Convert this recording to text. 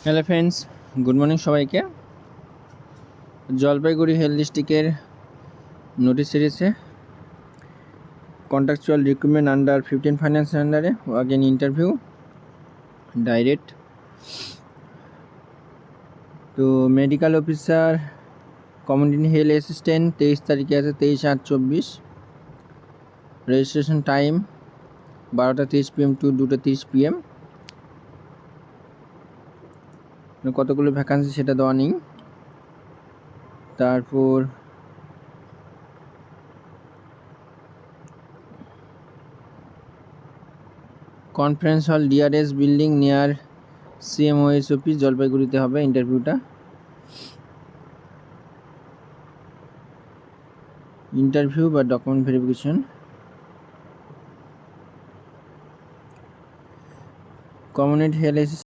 Hello friends, good morning সবাইকে। Jalpaiguri health ডিস্ট্রিক্টের notice এসেছে কন্ট্রাকচুয়াল রিক্রুটমেন্ট আন্ডার 15 ফাইন্যান্স আন্ডারে ওয়ার্ক ইন্টারভিউ ডাইরেক্ট। তো medical officer, community health assistant 23 তারিখে আছে, 23/8/24। রেজিস্ট্রেশন টাইম 12টা 30 PM টু 2টা 30 PM। কতগুলো ভ্যাকান্সি সেটা দেওয়া নেই। তারপর conference hall DRS building near CMOS office জলপাইগুড়িতে হবে ইন্টারভিউটা। ইন্টারভিউ বা ডকুমেন্ট ভেরিফিকেশন। Community health